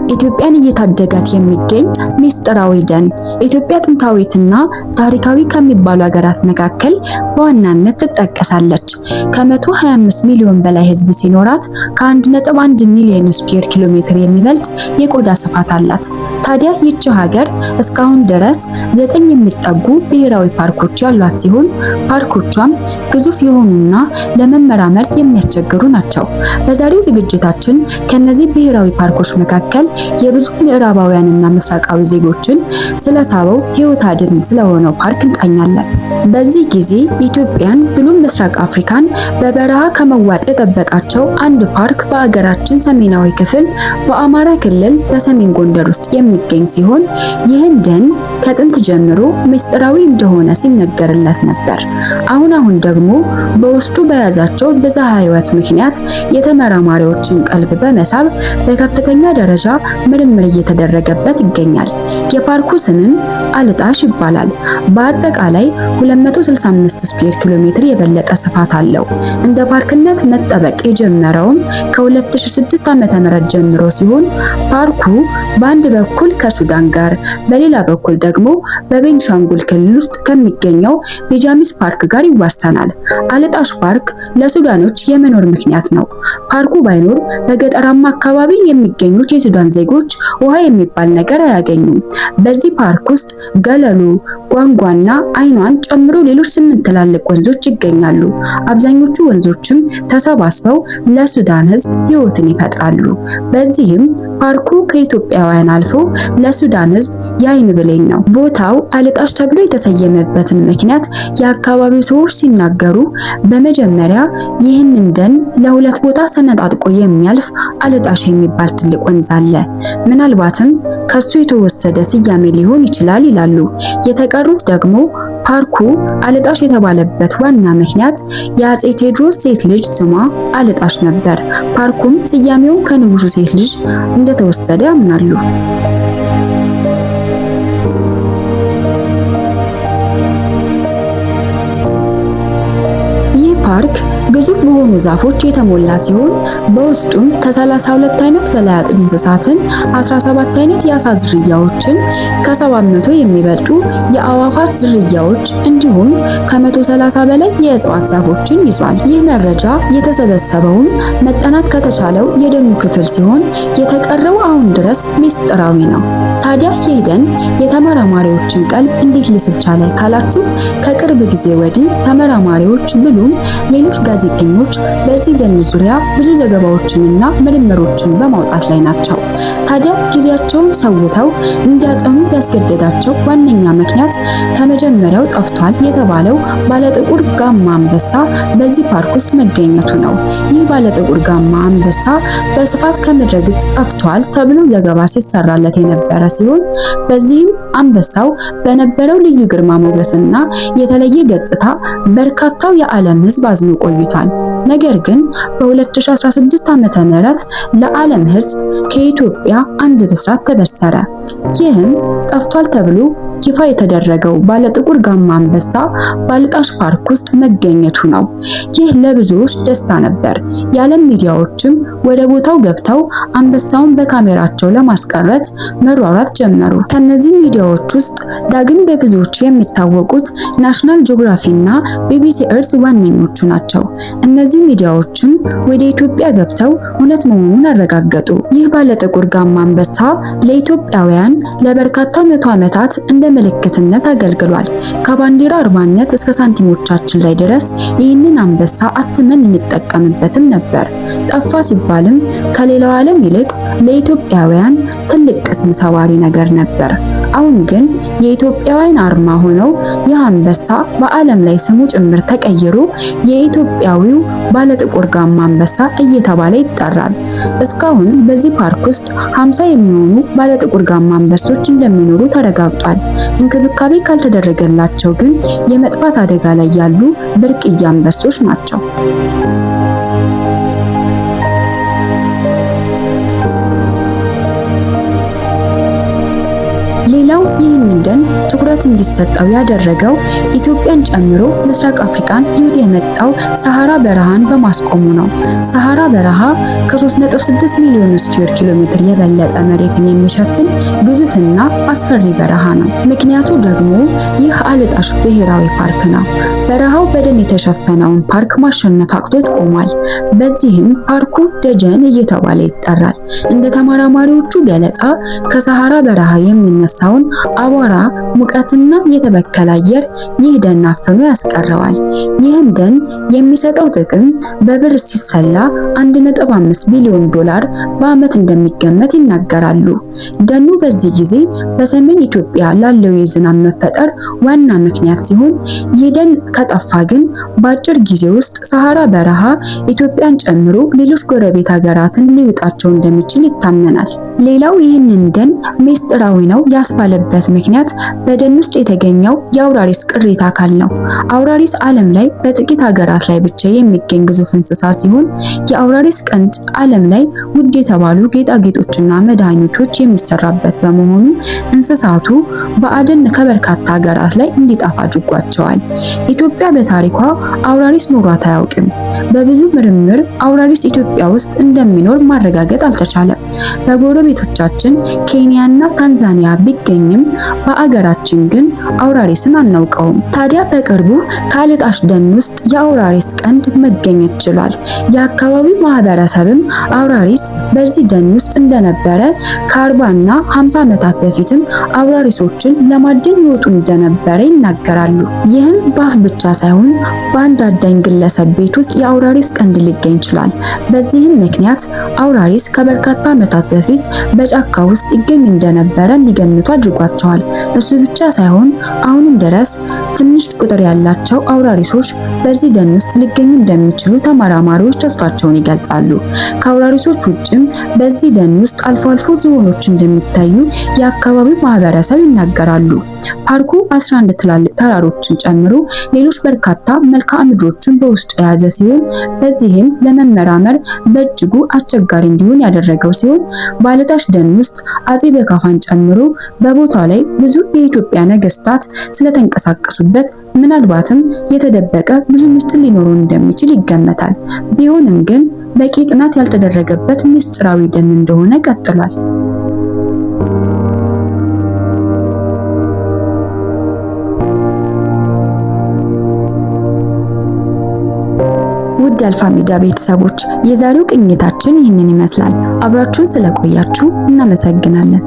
ኢትዮጵያን እየታደጋት የሚገኝ ሚስጥራዊ ደን። ኢትዮጵያ ጥንታዊትና ታሪካዊ ከሚባሉ ሀገራት መካከል በዋናነት ትጠቀሳለች። ከ125 ሚሊዮን በላይ ሕዝብ ሲኖራት ከ1.1 ሚሊዮን ስኩዌር ኪሎ ሜትር የሚበልጥ የቆዳ ስፋት አላት። ታዲያ ይህች ሀገር እስካሁን ድረስ 9 የሚጠጉ ብሔራዊ ፓርኮች ያሏት ሲሆን ፓርኮቿም ግዙፍ የሆኑና ለመመራመር የሚያስቸግሩ ናቸው። በዛሬው ዝግጅታችን ከነዚህ ብሔራዊ ፓርኮች መካከል የብዙ ምዕራባውያንና ምስራቃዊ ዜጎችን ስለሳበው ሕይወት አድን ስለሆነው ፓርክ እንቃኛለን። በዚህ ጊዜ ኢትዮጵያን ብሎም ምስራቅ አፍሪካን በበረሃ ከመዋጥ የጠበቃቸው አንድ ፓርክ በአገራችን ሰሜናዊ ክፍል በአማራ ክልል በሰሜን ጎንደር ውስጥ የሚገኝ ሲሆን ይህን ደን ከጥንት ጀምሮ ምስጢራዊ እንደሆነ ሲነገርለት ነበር። አሁን ደግሞ በውስጡ በያዛቸው ብዝሃ ሕይወት ምክንያት የተመራማሪዎችን ቀልብ በመሳብ በከፍተኛ ደረጃ ምርምር እየተደረገበት ይገኛል። የፓርኩ ስምም አልጣሽ ይባላል። በአጠቃላይ 265 ስኩዌር ኪሎ ሜትር የበለጠ ስፋት አለው። እንደ ፓርክነት መጠበቅ የጀመረውም ከ2006 ዓ.ም ጀምሮ ሲሆን ፓርኩ በአንድ በኩል ከሱዳን ጋር በሌላ በኩል ደግሞ በቤንሻንጉል ክልል ውስጥ ከሚገኘው ቤጃሚስ ፓርክ ጋር ይዋሰናል። አልጣሽ ፓርክ ለሱዳኖች የመኖር ምክንያት ነው። ፓርኩ ባይኖር በገጠራማ አካባቢ የሚገኙት የሱዳን ዜጎች ውሃ የሚባል ነገር አያገኙም። በዚህ ፓርክ ውስጥ ገለሉ፣ ጓንጓና አይኗን ጨምሮ ሌሎች 8 ትላልቅ ወንዞች ይገኛሉ። አብዛኞቹ ወንዞችም ተሰባስበው ለሱዳን ሕዝብ ሕይወትን ይፈጥራሉ። በዚህም ፓርኩ ከኢትዮጵያውያን አልፎ ለሱዳን ሕዝብ የዓይን ብሌን ነው። ቦታው አልጣሽ ተብሎ የተሰየመበትን ምክንያት የአካባቢው ሰዎች ሲናገሩ በመጀመሪያ ይህንን ደን ለሁለት ቦታ ሰነጣጥቆ የሚያልፍ አልጣሽ የሚባል ትልቅ ወንዝ አለ። ምናልባትም ከሱ የተወሰደ ስያሜ ሊሆን ይችላል ይላሉ። የተቀሩት ደግሞ ፓርኩ አልጣሽ የተባለበት ዋና ምክንያት የአፄ ቴዎድሮስ ሴት ልጅ ስሟ አልጣሽ ነበር። ፓርኩም ስያሜው ከንጉሱ ሴት ልጅ እንደተወሰደ ያምናሉ። ፓርክ ግዙፍ በሆኑ ዛፎች የተሞላ ሲሆን በውስጡም ከ32 አይነት በላይ አጥቢ እንስሳትን፣ 17 አይነት የአሳ ዝርያዎችን፣ ከ700 የሚበልጡ የአዕዋፋት ዝርያዎች እንዲሁም ከ130 በላይ የእጽዋት ዛፎችን ይዟል። ይህ መረጃ የተሰበሰበውም መጠናት ከተቻለው የደኑ ክፍል ሲሆን የተቀረው አሁን ድረስ ሚስጥራዊ ነው። ታዲያ ይህ ደን የተመራማሪዎችን ቀልብ እንዴት ሊስብ ቻለ ካላችሁ ከቅርብ ጊዜ ወዲህ ተመራማሪዎች ብሉም ሌሎች ጋዜጠኞች በዚህ ደን ዙሪያ ብዙ ዘገባዎችንና ምርምሮችን በማውጣት ላይ ናቸው። ታዲያ ጊዜያቸውን ሰውተው እንዲያጠኑ ያስገደዳቸው ዋነኛ ምክንያት ከመጀመሪያው ጠፍቷል የተባለው ባለጥቁር ጋማ አንበሳ በዚህ ፓርክ ውስጥ መገኘቱ ነው። ይህ ባለጥቁር ጋማ አንበሳ በስፋት ከምድረ ገጽ ጠፍቷል ተብሎ ዘገባ ሲሰራለት የነበረ ሲሆን በዚህም አንበሳው በነበረው ልዩ ግርማ ሞገስና የተለየ ገጽታ በርካታው የዓለም ሕዝብ አዝኖ ቆይቷል። ነገር ግን በ2016 ዓመተ ምህረት ለዓለም ሕዝብ ከኢትዮጵያ አንድ ብስራት ተበሰረ። ይህም ጠፍቷል ተብሎ ይፋ የተደረገው ባለጥቁር ጋማ አንበሳ በአልጣሽ ፓርክ ውስጥ መገኘቱ ነው። ይህ ለብዙዎች ደስታ ነበር። የዓለም ሚዲያዎችም ወደ ቦታው ገብተው አንበሳውን በካሜራቸው ለማስቀረት መሯሯጥ ጀመሩ። ከነዚህ ሚዲያዎች ውስጥ ዳግም በብዙዎች የሚታወቁት ናሽናል ጂኦግራፊ እና ቢቢሲ እርዝ ዋነኞቹ ናቸው። እነዚህ ሚዲያዎችም ወደ ኢትዮጵያ ገብተው እውነት መሆኑን አረጋገጡ። ይህ ባለጥቁር ጋማ አንበሳ ለኢትዮጵያውያን ለበርካታ መቶ ዓመታት እንደ ምልክትነት አገልግሏል። ከባንዲራ አርማነት እስከ ሳንቲሞቻችን ላይ ድረስ ይህንን አንበሳ አትመን እንጠቀምበትም ነበር። ጠፋ ሲባልም ከሌላው ዓለም ይልቅ ለኢትዮጵያውያን ትልቅ ቅስም ሰባሪ ነገር ነበር። አሁን ግን የኢትዮጵያውያን አርማ ሆነው ይህ አንበሳ በዓለም ላይ ስሙ ጭምር ተቀይሮ የኢትዮጵያዊው ባለጥቁር ጋማ አንበሳ እየተባለ ይጠራል። እስካሁን በዚህ ፓርክ ውስጥ 50 የሚሆኑ ባለጥቁር ጋማ አንበሶች እንደሚኖሩ ተረጋግጧል። እንክብካቤ ካልተደረገላቸው ግን የመጥፋት አደጋ ላይ ያሉ ብርቅዬ አንበሶች ናቸው። ሌላው ይህንን ደን ትኩረት እንዲሰጠው ያደረገው ኢትዮጵያን ጨምሮ ምስራቅ አፍሪካን ይውጥ የመጣው ሰሃራ በረሃን በማስቆሙ ነው። ሰሃራ በረሃ ከ3.6 ሚሊዮን ስኩዌር ኪሎ ሜትር የበለጠ መሬትን የሚሸፍን ግዙፍና አስፈሪ በረሃ ነው። ምክንያቱ ደግሞ ይህ አልጣሽ ብሔራዊ ፓርክ ነው። በረሃው በደን የተሸፈነውን ፓርክ ማሸነፍ አቅቶት ቆሟል። በዚህም ፓርኩ ደጀን እየተባለ ይጠራል። እንደ ተመራማሪዎቹ ገለጻ ከሰሃራ በረሃ የሚነሳውን አቧራ፣ ሙቀትና የተበከለ አየር ይህ ደን አፍኖ ያስቀረዋል። ይህም ደን የሚሰጠው ጥቅም በብር ሲሰላ 1.5 ቢሊዮን ዶላር በዓመት እንደሚገመት ይናገራሉ። ደኑ በዚህ ጊዜ በሰሜን ኢትዮጵያ ላለው የዝናብ መፈጠር ዋና ምክንያት ሲሆን ይህ ደን ከጠፋ ግን በአጭር ጊዜ ውስጥ ሰሃራ በረሃ ኢትዮጵያን ጨምሮ ሌሎች ጎረቤት ሀገራትን ሊውጣቸው እንደሚችል ይታመናል። ሌላው ይህንን ደን ምስጢራዊ ነው ያስባለበት ምክንያት በደን ውስጥ የተገኘው የአውራሪስ ቅሪተ አካል ነው። አውራሪስ ዓለም ላይ በጥቂት ሀገራት ላይ ብቻ የሚገኝ ግዙፍ እንስሳ ሲሆን የአውራሪስ ቀንድ ዓለም ላይ ውድ የተባሉ ጌጣጌጦችና መድኃኒቶች የሚሰራበት በመሆኑ እንስሳቱ በአደን ከበርካታ ሀገራት ላይ እንዲጠፋ አድርጓቸዋል። ኢትዮጵያ በታሪኳ አውራሪስ ኖሯት አያውቅም። በብዙ ምርምር አውራሪስ ኢትዮጵያ ውስጥ እንደሚኖር ማረጋገጥ አልተቻለም። በጎረቤቶቻችን ኬንያና ታንዛኒያ ቢገኝም በአገራችን ግን አውራሪስን አናውቀውም። ታዲያ በቅርቡ ከአልጣሽ ደን ውስጥ የአውራሪስ ቀንድ መገኘት ችሏል። የአካባቢው ማህበረሰብም አውራሪስ በዚህ ደን ውስጥ እንደነበረ ከ40 እና 50 ዓመታት በፊትም አውራሪሶችን ለማደን ይወጡ እንደነበረ ይናገራሉ። ይህም በአፍ ብቻ ሳይሆን በአንድ አዳኝ ግለሰብ ቤት ውስጥ የአውራሪስ ቀንድ ሊገኝ ይችላል። በዚህም ምክንያት አውራሪስ ከበርካታ ዓመታት በፊት በጫካ ውስጥ ይገኝ እንደነበረ እንዲገምቱ አድርጓቸዋል። እሱ ብቻ ሳይሆን አሁንም ድረስ ትንሽ ቁጥር ያላቸው አውራሪሶች በዚህ ደን ውስጥ ሊገኙ እንደሚችሉ ተመራማሪዎች ተስፋቸውን ይገልጻሉ። ከአውራሪሶች ውጭም በዚህ ደን ውስጥ አልፎ አልፎ ዝሆኖች እንደሚታዩ የአካባቢው ማህበረሰብ ይናገራሉ። ፓርኩ 11 ትላልቅ ተራሮችን ጨምሮ ሌሎች በርካታ መልክዓ ምድሮችን በውስጡ የያዘ ሲሆን በዚህም ለመመራመር በእጅጉ አስቸጋሪ እንዲሆን ያደረገው ሲሆን በአልጣሽ ደን ውስጥ አጼ በካፋን ጨምሮ በቦታው ላይ ብዙ የኢትዮጵያ ነገስታት ስለተንቀሳቀሱበት ምናልባትም የተደበቀ ብዙ ምስጢር ሊኖረው እንደሚችል ይገመታል። ቢሆንም ግን በቂ ጥናት ያልተደረገበት ምስጢራዊ ደን እንደሆነ ቀጥሏል። ውድ አልፋ ሚዲያ ቤተሰቦች የዛሬው ቅኝታችን ይህንን ይመስላል። አብራችሁን ስለቆያችሁ እናመሰግናለን።